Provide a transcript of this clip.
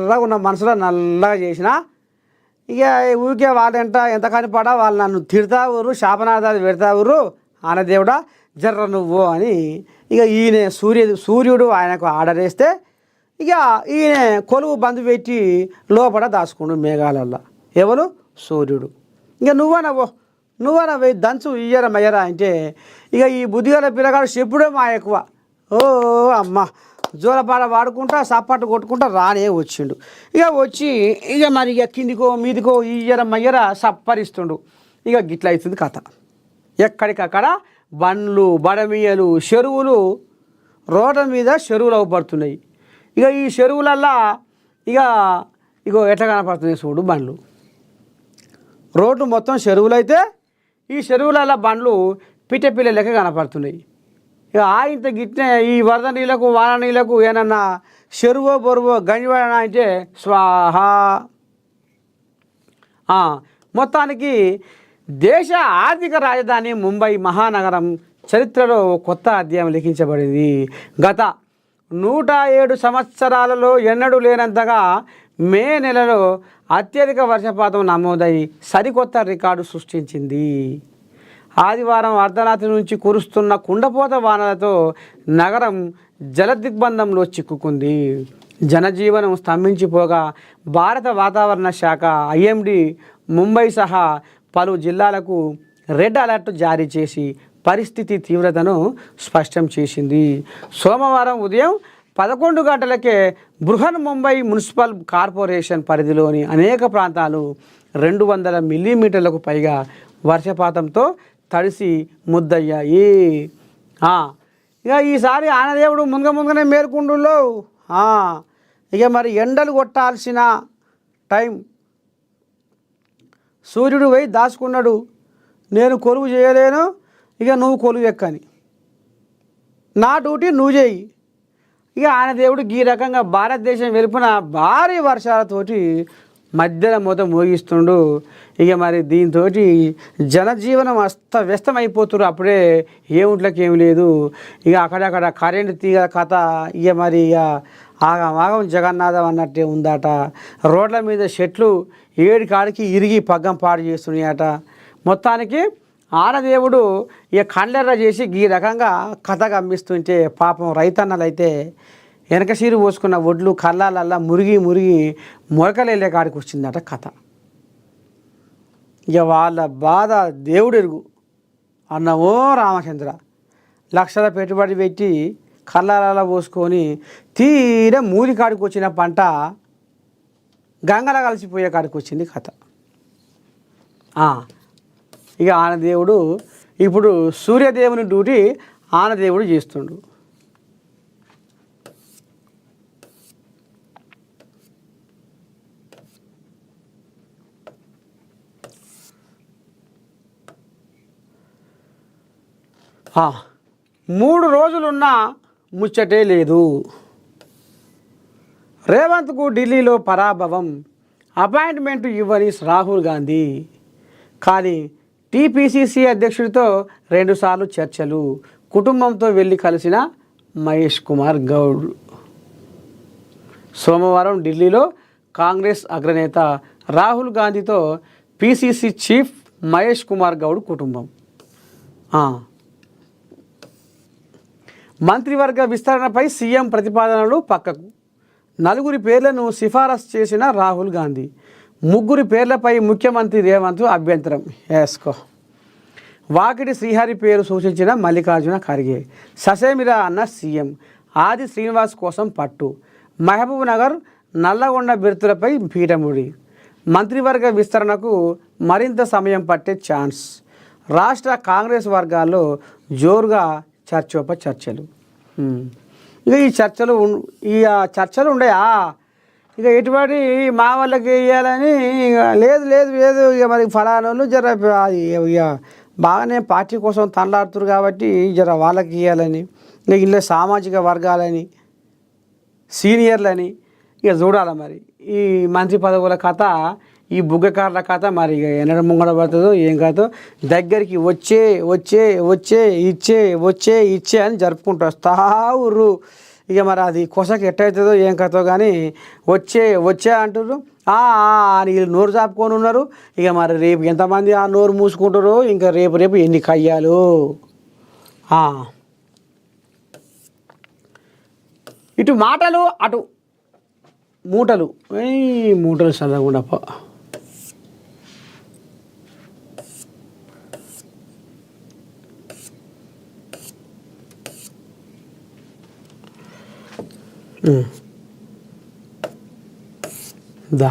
ఎర్రగా ఉన్న మనసులో నల్లగా చేసిన ఇక ఊరికే వాళ్ళంట ఎంత కనిపడా వాళ్ళు నన్ను తిడతా ఊరు శాపనార్థాలు పెడతా ఊరు ఆనదేవుడా జర్ర నువ్వు అని ఇక ఈయన సూర్యుడు ఆయనకు ఆర్డర్ వేస్తే ఇక ఈయన కొలువు బంధు పెట్టి లోపల దాచుకుండు మేఘాలల్లో ఎవరు సూర్యుడు ఇక నువ్వనా పోయి దంచు ఇయ్యరా మయ్యరా అంటే ఇక ఈ బుద్ధిగల పిల్లగాడు చెప్పుడే మా ఎక్కువ ఓ అమ్మ జోలపాడ వాడుకుంటా సపాటు కొట్టుకుంటా రానే వచ్చిండు ఇక వచ్చి ఇక మరి ఇక కిందికో మీదికో ఇయ్యర మయ్యర సప్పరిస్తుండు ఇక గిట్ల అవుతుంది కథ ఎక్కడికక్కడ బండ్లు బడమియలు చెరువులు రోడ్ల మీద చెరువులు అవపడుతున్నాయి ఇక ఈ చెరువులల్లా ఇగో ఎట్లా కనపడుతున్నాయి చూడు బండ్లు రోడ్లు మొత్తం చెరువులు అయితే ఈ చెరువులల్లా బండ్లు పిట్టపిల్ల లెక్క కనపడుతున్నాయి ఇక ఆయింత గిట్నే ఈ వరద నీళ్ళకు వాన నీళ్ళకు ఏమన్నా చెరువో బొరువో గంజివాడ అంటే స్వాహ మొత్తానికి దేశ ఆర్థిక రాజధాని ముంబై మహానగరం చరిత్రలో కొత్త అధ్యాయం లిఖించబడింది గత 107 సంవత్సరాలలో ఎన్నడూ లేనంతగా మే నెలలో అత్యధిక వర్షపాతం నమోదై సరికొత్త రికార్డు సృష్టించింది ఆదివారం అర్ధరాత్రి నుంచి కురుస్తున్న కుండపోత వానలతో నగరం జలదిగ్బంధంలో చిక్కుకుంది జనజీవనం స్తంభించిపోగా భారత వాతావరణ శాఖ ఐఎండీ ముంబై సహా పలు జిల్లాలకు రెడ్ అలర్ట్ జారీ చేసి పరిస్థితి తీవ్రతను స్పష్టం చేసింది సోమవారం ఉదయం 11 గంటలకే బృహన్ ముంబై మున్సిపల్ కార్పొరేషన్ పరిధిలోని అనేక ప్రాంతాలు 200 మిల్లీమీటర్లకు పైగా వర్షపాతంతో తడిసి ముద్దయ్యాయి ఇక ఈసారి ఆనదేవుడు ముందుగానే మేల్కొండులో ఇక మరి ఎండలు కొట్టాల్సిన టైం సూర్యుడు పోయి దాచుకున్నాడు నేను కొలువు చేయలేను ఇక నువ్వు కొలువు ఎక్కని నా డ్యూటీ నువ్వు చేయి ఇక ఆయన దేవుడు ఈ రకంగా భారతదేశం వెలుపున భారీ వర్షాలతోటి మధ్యలో మొత్తం మోగిస్తుండు ఇక మరి దీంతో జనజీవనం అస్తవ్యస్తమైపోతున్నారు అప్పుడే ఏముంట్లకి ఏమి లేదు ఇక అక్కడక్కడ కరెంటు తీగ కథ ఇక మరి ఇక ఆగం జగన్నాథం అన్నట్టే ఉందట రోడ్ల మీద చెట్లు ఏడు కాడికి ఇరిగి పగ్గం పాడు చేస్తున్నాయట మొత్తానికి ఆనదేవుడు ఇక కండెర్ర చేసి ఈ రకంగా కథ గమ్మిస్తుంటే పాపం రైతన్నలు అయితే వెనకసీరు పోసుకున్న ఒడ్లు కళ్ళాలల్లా మురిగి మొరకలు వెళ్ళే కాడికి వచ్చిందట కథ ఇక వాళ్ళ బాధ దేవుడు ఎరుగు అన్నవో రామచంద్ర లక్షల పెట్టుబడి పెట్టి కళ్ళాలల్లా పోసుకొని తీర మూలి కాడికి వచ్చిన పంట గంగల కలిసిపోయే కాడికి వచ్చింది కథ ఇక ఆనదేవుడు ఇప్పుడు సూర్యదేవుని డ్యూటీ ఆనదేవుడు చేస్తుండు మూడు రోజులున్నా ముచ్చటే లేదు రేవంత్కు ఢిల్లీలో పరాభవం అపాయింట్మెంట్ ఇవ్వని రాహుల్ గాంధీ కానీ టీపీసీసీ అధ్యక్షుడితో 2 సార్లు చర్చలు కుటుంబంతో వెళ్ళి కలిసిన మహేష్ కుమార్ గౌడ్ సోమవారం ఢిల్లీలో కాంగ్రెస్ అగ్రనేత రాహుల్ గాంధీతో పీసీసీ చీఫ్ మహేష్ కుమార్ గౌడ్ కుటుంబం మంత్రివర్గ విస్తరణపై సీఎం ప్రతిపాదనలు పక్కకు 4 పేర్లను సిఫారసు చేసిన రాహుల్ గాంధీ 3 పేర్లపై ముఖ్యమంత్రి రేవంత్ అభ్యంతరం వేసుకో వాకిటి శ్రీహరి పేరు సూచించిన మల్లికార్జున ఖర్గే ససేమిరా అన్న సీఎం ఆది శ్రీనివాస్ కోసం పట్టు మహబూబ్ నగర్ నల్లగొండ బిర్తులపై పీఠముడి మంత్రివర్గ విస్తరణకు మరింత సమయం పట్టే ఛాన్స్ రాష్ట్ర కాంగ్రెస్ వర్గాల్లో జోరుగా చర్చలు ఇక ఈ చర్చలు ఉన్నాయా ఇక ఎటువంటి మా వాళ్ళకి వేయాలని లేదు ఇక మరి ఫలానాలు జర ఇక బాగానే పార్టీ కోసం తనలాడుతున్నారు కాబట్టి జర వాళ్ళకి ఇవ్వాలని ఇక ఇలా సామాజిక వర్గాలని సీనియర్లని ఇక చూడాలి మరి ఈ మంత్రి పదవుల కథ ఈ బుగ్గకారుల కథ మరి ఇక ఎన్నడ ముంగడ పడుతుందో ఏం కాదో దగ్గరికి వచ్చే ఇచ్చే అని జరుపుకుంటూ వస్తా ఊర్రు ఇక మరి అది కొసకి ఎట్టవుతుందో ఏం కథో కానీ వచ్చే అంటారు అని వీళ్ళు నోరు చాపుకొని ఉన్నారు. ఇక మరి రేపు ఎంతమంది ఆ నోరు మూసుకుంటారో ఇంకా రేపు ఎన్ని కయ్యాలు. ఇటు మాటలు అటు మూటలు మూటలు చదవకుండా దా